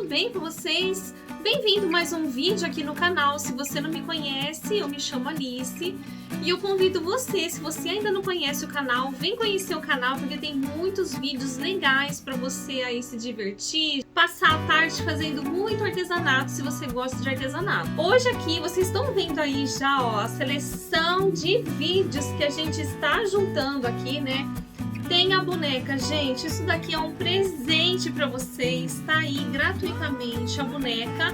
tudo bem com vocês? Bem-vindo a mais um vídeo aqui no canal. Se você não me conhece, eu me chamo Alice e eu convido você, se você ainda não conhece o canal, vem conhecer o canal porque tem muitos vídeos legais para você aí se divertir, passar a tarde fazendo muito artesanato, se você gosta de artesanato. Hoje aqui, vocês estão vendo aí já, ó, a seleção de vídeos que a gente está juntando aqui, né? Tem a boneca, gente, isso daqui é um presente para vocês, tá aí gratuitamente a boneca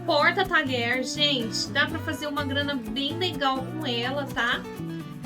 porta-talher, gente, dá para fazer uma grana bem legal com ela, tá?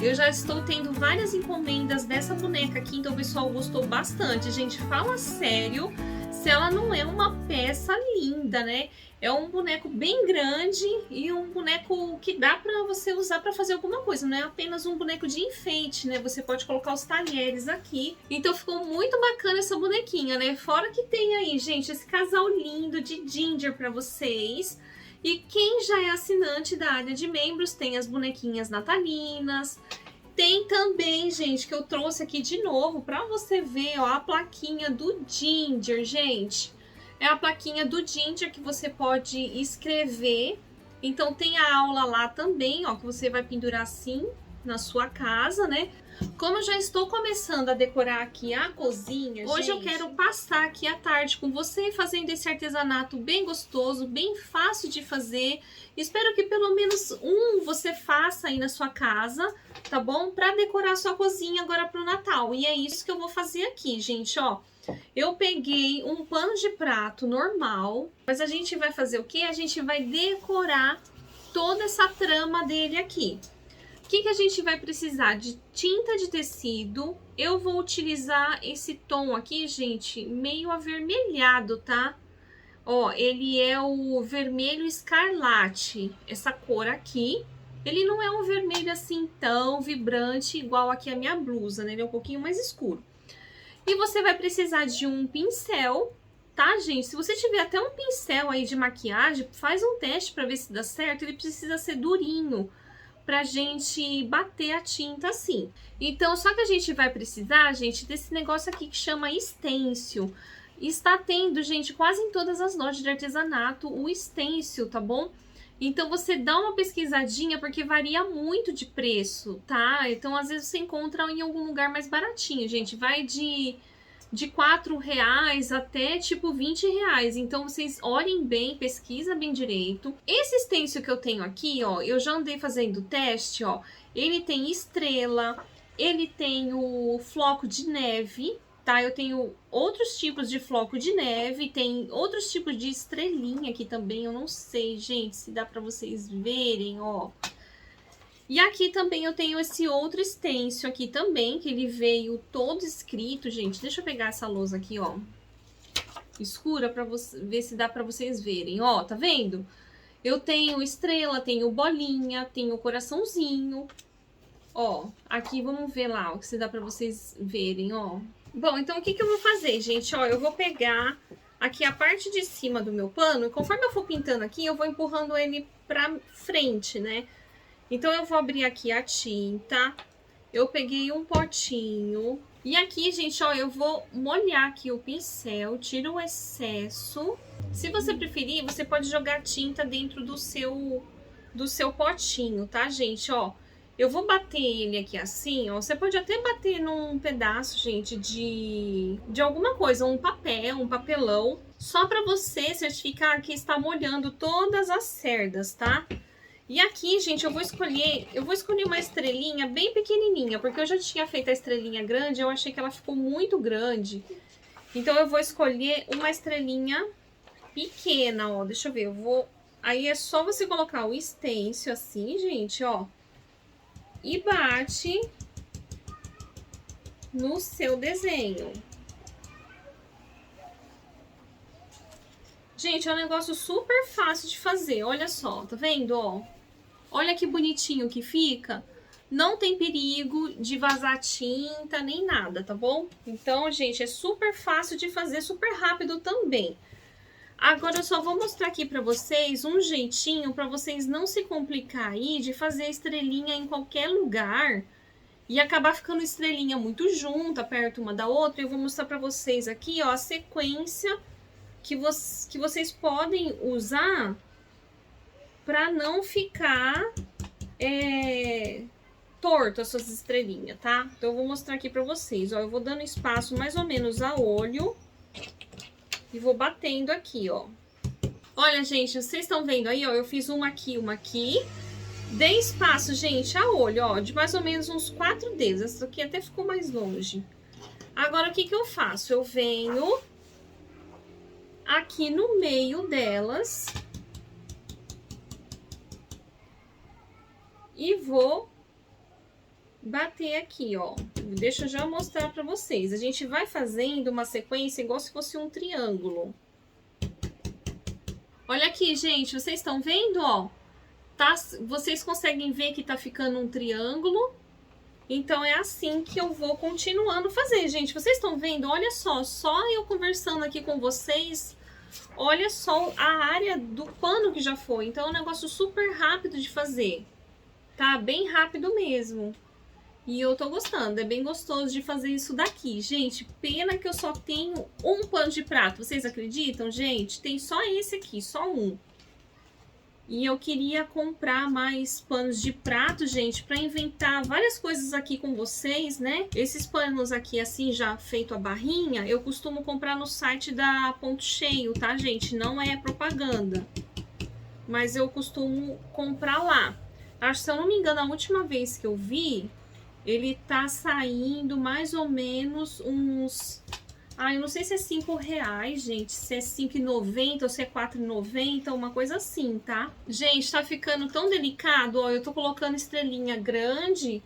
Eu já estou tendo várias encomendas dessa boneca aqui, então o pessoal gostou bastante. Gente, fala sério, se ela não é uma peça linda, né? É um boneco bem grande e um boneco que dá para você usar para fazer alguma coisa. Não é apenas um boneco de enfeite, né? Você pode colocar os talheres aqui. Então ficou muito bacana essa bonequinha, né? Fora que tem aí, gente, esse casal lindo de Ginger para vocês. E quem já é assinante da área de membros tem as bonequinhas natalinas. Tem também, gente, que eu trouxe aqui de novo para você ver, ó, a plaquinha do Ginger, gente. É a plaquinha do Ginger que você pode escrever. Então tem a aula lá também, ó, que você vai pendurar assim na sua casa, né? Como eu já estou começando a decorar aqui a cozinha, hoje gente, eu quero passar aqui a tarde com você fazendo esse artesanato bem gostoso, bem fácil de fazer. Espero que pelo menos um você faça aí na sua casa, tá bom? Para decorar a sua cozinha agora pro Natal. E é isso que eu vou fazer aqui, gente, ó. Eu peguei um pano de prato normal, mas a gente vai fazer o quê? A gente vai decorar toda essa trama dele aqui. O que a gente vai precisar? De tinta de tecido. Eu vou utilizar esse tom aqui, gente, meio avermelhado, tá? Ó, ele é o vermelho escarlate, essa cor aqui. Ele não é um vermelho assim tão vibrante igual aqui a minha blusa, né? Ele é um pouquinho mais escuro. E você vai precisar de um pincel, tá, gente? Se você tiver até um pincel aí de maquiagem, faz um teste para ver se dá certo. Ele precisa ser durinho pra gente bater a tinta assim. Então, só que a gente vai precisar, gente, desse negócio aqui que chama stencil. Está tendo, gente, quase em todas as lojas de artesanato o stencil, tá bom? Então, você dá uma pesquisadinha, porque varia muito de preço, tá? Então, às vezes, você encontra em algum lugar mais baratinho, gente. Vai de R$4 até, tipo, R$20. Então, vocês olhem bem, pesquisa bem direito. Esse stencil que eu tenho aqui, ó, eu já andei fazendo teste, ó. Ele tem estrela, ele tem o floco de neve, tá? Eu tenho outros tipos de floco de neve, tem outros tipos de estrelinha aqui também, eu não sei, gente, se dá pra vocês verem, ó. E aqui também eu tenho esse outro stencil aqui também, que ele veio todo escrito, gente. Deixa eu pegar essa lousa aqui, ó, escura, pra ver se dá pra vocês verem, ó, tá vendo? Eu tenho estrela, tenho bolinha, tenho coraçãozinho, ó. Aqui vamos ver lá, o que se dá pra vocês verem, ó. Bom, então o que eu vou fazer, gente? Ó, eu vou pegar aqui a parte de cima do meu pano e conforme eu for pintando aqui, eu vou empurrando ele pra frente, né? Então, eu vou abrir aqui a tinta, eu peguei um potinho e aqui, gente, ó, eu vou molhar aqui o pincel, tiro o excesso. Se você preferir, você pode jogar tinta dentro do seu potinho, tá, gente? Ó, eu vou bater ele aqui assim, ó. Você pode até bater num pedaço, gente, de alguma coisa, um papel, um papelão, só para você certificar que está molhando todas as cerdas, tá? E aqui, gente, eu vou escolher uma estrelinha bem pequenininha, porque eu já tinha feito a estrelinha grande, eu achei que ela ficou muito grande. Então, eu vou escolher uma estrelinha pequena, ó, deixa eu ver, aí é só você colocar o stencil assim, gente, ó, e bate no seu desenho. Gente, é um negócio super fácil de fazer, olha só, tá vendo, ó? Olha que bonitinho que fica. Não tem perigo de vazar tinta nem nada, tá bom? Então, gente, é super fácil de fazer, super rápido também. Agora, eu só vou mostrar aqui pra vocês um jeitinho pra vocês não se complicar aí de fazer estrelinha em qualquer lugar e acabar ficando estrelinha muito junta, perto uma da outra. Eu vou mostrar pra vocês aqui, ó, a sequência que vocês podem usar para não ficar torto as suas estrelinhas, tá? Então eu vou mostrar aqui para vocês, ó, eu vou dando espaço mais ou menos a olho e vou batendo aqui, ó. Olha, gente, vocês estão vendo aí, ó, eu fiz uma aqui, dei espaço, gente, a olho, ó, de mais ou menos uns 4 dedos, essa aqui até ficou mais longe. Agora, o que que eu faço? Eu venho aqui no meio delas e vou bater aqui, ó. Deixa eu já mostrar pra vocês. A gente vai fazendo uma sequência igual se fosse um triângulo. Olha aqui, gente, vocês estão vendo, ó? Tá, vocês conseguem ver que tá ficando um triângulo? Então, é assim que eu vou continuando fazer, gente. Vocês estão vendo? Olha só eu conversando aqui com vocês, olha só a área do pano que já foi. Então, é um negócio super rápido de fazer, tá? Bem rápido mesmo. E eu tô gostando, é bem gostoso de fazer isso daqui. Gente, pena que eu só tenho um pano de prato. Vocês acreditam, gente? Tem só esse aqui, só um. E eu queria comprar mais panos de prato, gente, para inventar várias coisas aqui com vocês, né? Esses panos aqui, assim, já feito a barrinha, eu costumo comprar no site da Ponto Cheio, tá, gente? Não é propaganda. Mas eu costumo comprar lá. Acho que, se eu não me engano, a última vez que eu vi, ele tá saindo mais ou menos uns... Ah, eu não sei se é R$5, gente, se é R$5,90 ou se é R$4,90, uma coisa assim, tá? Gente, tá ficando tão delicado, ó, eu tô colocando estrelinha grande,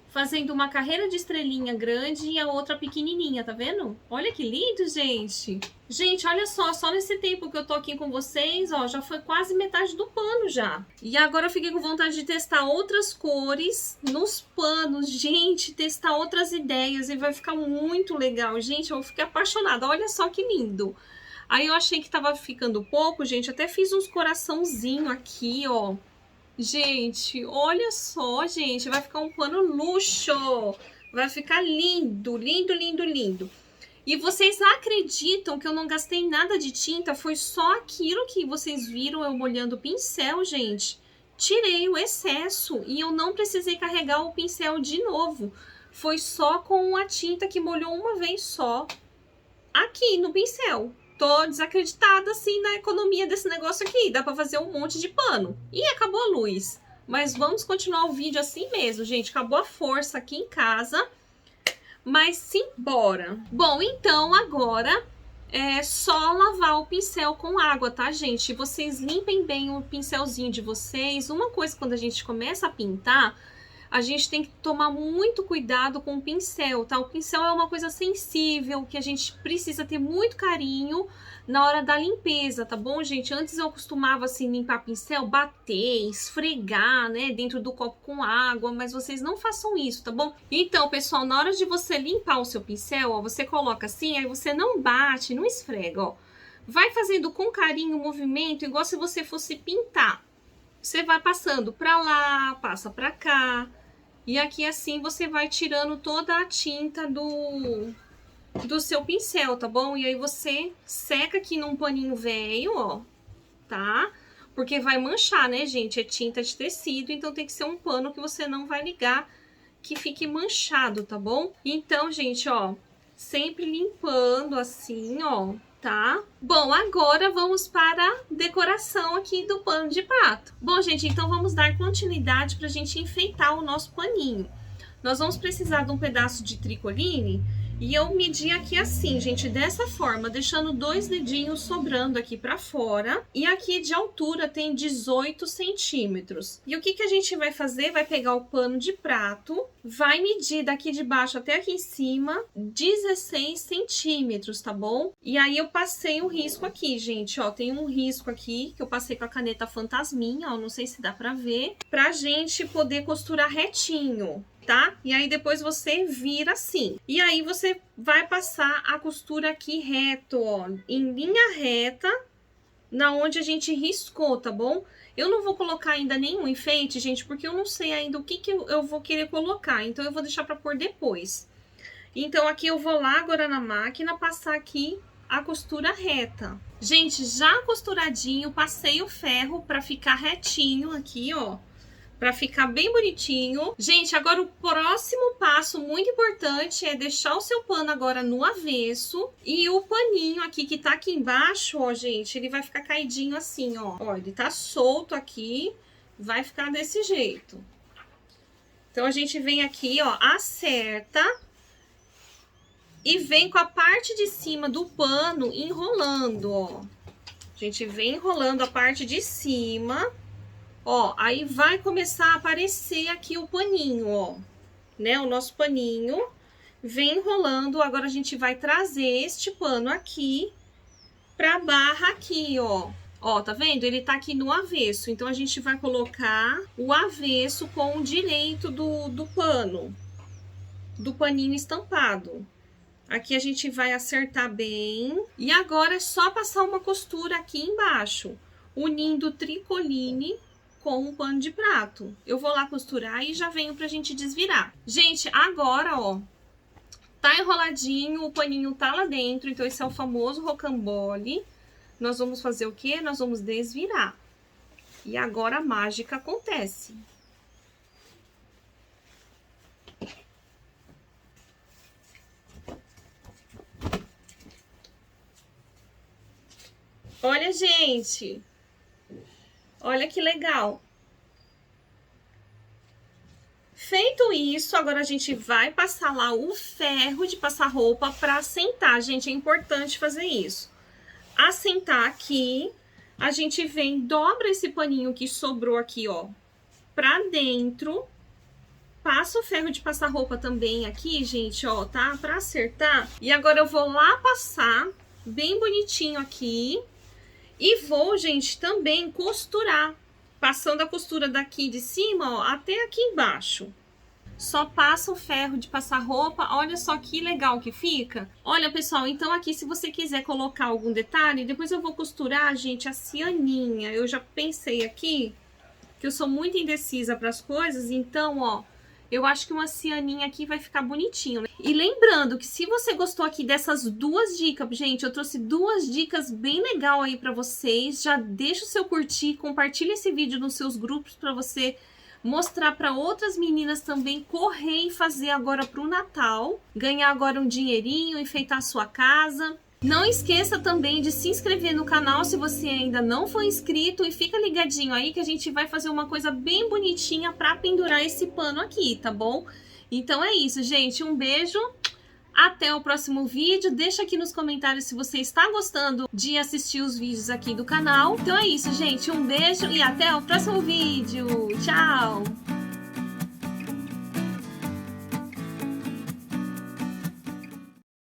fazendo uma carreira de estrelinha grande e a outra pequenininha, tá vendo? Olha que lindo, gente! Gente, olha só nesse tempo que eu tô aqui com vocês, ó, já foi quase metade do pano já. E agora eu fiquei com vontade de testar outras cores nos panos, gente, testar outras ideias e vai ficar muito legal. Gente, eu fiquei apaixonada, olha só que lindo. Aí eu achei que tava ficando pouco, gente, até fiz uns coraçãozinho aqui, ó. Gente, olha só, gente, vai ficar um pano luxo. Vai ficar lindo, lindo, lindo, lindo. E vocês acreditam que eu não gastei nada de tinta? Foi só aquilo que vocês viram eu molhando o pincel, gente. Tirei o excesso e eu não precisei carregar o pincel de novo. Foi só com a tinta que molhou uma vez só aqui no pincel. Tô desacreditada, assim, na economia desse negócio aqui. Dá pra fazer um monte de pano. E acabou a luz. Mas vamos continuar o vídeo assim mesmo, gente. Acabou a força aqui em casa. Mas simbora. Bom, então agora é só lavar o pincel com água, tá, gente? Vocês limpem bem o pincelzinho de vocês. Uma coisa, quando a gente começa a pintar, a gente tem que tomar muito cuidado com o pincel, tá? O pincel é uma coisa sensível, que a gente precisa ter muito carinho na hora da limpeza, tá bom, gente? Antes eu costumava, assim, limpar pincel, bater, esfregar, né, dentro do copo com água, mas vocês não façam isso, tá bom? Então, pessoal, na hora de você limpar o seu pincel, ó, você coloca assim, aí você não bate, não esfrega, ó. Vai fazendo com carinho o movimento, igual se você fosse pintar. Você vai passando pra lá, passa pra cá. E aqui assim você vai tirando toda a tinta do seu pincel, tá bom? E aí você seca aqui num paninho velho, ó, tá? Porque vai manchar, né, gente? É tinta de tecido, então tem que ser um pano que você não vai ligar, que fique manchado, tá bom? Então, gente, ó, sempre limpando assim, ó, tá? Bom, agora vamos para a decoração aqui do pano de prato. Bom, gente, então vamos dar continuidade pra gente enfeitar o nosso paninho. Nós vamos precisar de um pedaço de tricoline e eu medi aqui assim, gente, dessa forma, deixando 2 dedinhos sobrando aqui pra fora. E aqui de altura tem 18 centímetros. E o que que a gente vai fazer? Vai pegar o pano de prato, vai medir daqui de baixo até aqui em cima 16 centímetros, tá bom? E aí eu passei um risco aqui, gente, ó, tem um risco aqui que eu passei com a caneta fantasminha, ó, não sei se dá pra ver, pra gente poder costurar retinho, tá? E aí depois você vira assim. E aí você vai passar a costura aqui reto, ó, em linha reta, na onde a gente riscou, tá bom? Eu não vou colocar ainda nenhum enfeite, gente, porque eu não sei ainda o que que eu vou querer colocar, então eu vou deixar pra pôr depois. Então aqui eu vou lá agora na máquina passar aqui a costura reta. Gente, já costuradinho, passei o ferro pra ficar retinho aqui, ó. Pra ficar bem bonitinho. Gente, agora o próximo passo muito importante é deixar o seu pano agora no avesso. E o paninho aqui que tá aqui embaixo, ó, gente, ele vai ficar caidinho assim, ó. Ó, ele tá solto aqui, vai ficar desse jeito. Então, a gente vem aqui, ó, acerta e vem com a parte de cima do pano enrolando, ó. A gente vem enrolando a parte de cima. Ó, aí vai começar a aparecer aqui o paninho, ó, né? O nosso paninho vem enrolando. Agora a gente vai trazer este pano aqui pra barra aqui, ó. Ó, tá vendo? Ele tá aqui no avesso. Então, a gente vai colocar o avesso com o direito do pano, do paninho estampado. Aqui a gente vai acertar bem. E agora é só passar uma costura aqui embaixo, unindo o tricoline com um pano de prato. Eu vou lá costurar e já venho pra gente desvirar. Gente, agora, ó, tá enroladinho, o paninho tá lá dentro, então esse é o famoso rocambole. Nós vamos fazer o quê? Nós vamos desvirar. E agora a mágica acontece. Olha, gente. Olha que legal. Feito isso, agora a gente vai passar lá o ferro de passar roupa para assentar. Gente, é importante fazer isso. Assentar aqui, a gente vem, dobra esse paninho que sobrou aqui, ó, pra dentro. Passa o ferro de passar roupa também aqui, gente, ó, tá? Pra acertar. E agora eu vou lá passar bem bonitinho aqui. E vou, gente, também costurar, passando a costura daqui de cima, ó, até aqui embaixo. Só passa o ferro de passar roupa, olha só que legal que fica. Olha, pessoal, então aqui se você quiser colocar algum detalhe, depois eu vou costurar, gente, a cianinha. Eu já pensei aqui que eu sou muito indecisa para as coisas, então, ó, eu acho que uma cianinha aqui vai ficar bonitinho, né? E lembrando que se você gostou aqui dessas duas dicas, gente, eu trouxe duas dicas bem legal aí pra vocês. Já deixa o seu curtir, compartilha esse vídeo nos seus grupos pra você mostrar pra outras meninas também correr e fazer agora pro Natal. Ganhar agora um dinheirinho, enfeitar a sua casa. Não esqueça também de se inscrever no canal se você ainda não for inscrito e fica ligadinho aí que a gente vai fazer uma coisa bem bonitinha pra pendurar esse pano aqui, tá bom? Então é isso, gente. Um beijo, até o próximo vídeo. Deixa aqui nos comentários se você está gostando de assistir os vídeos aqui do canal. Então é isso, gente. Um beijo e até o próximo vídeo. Tchau!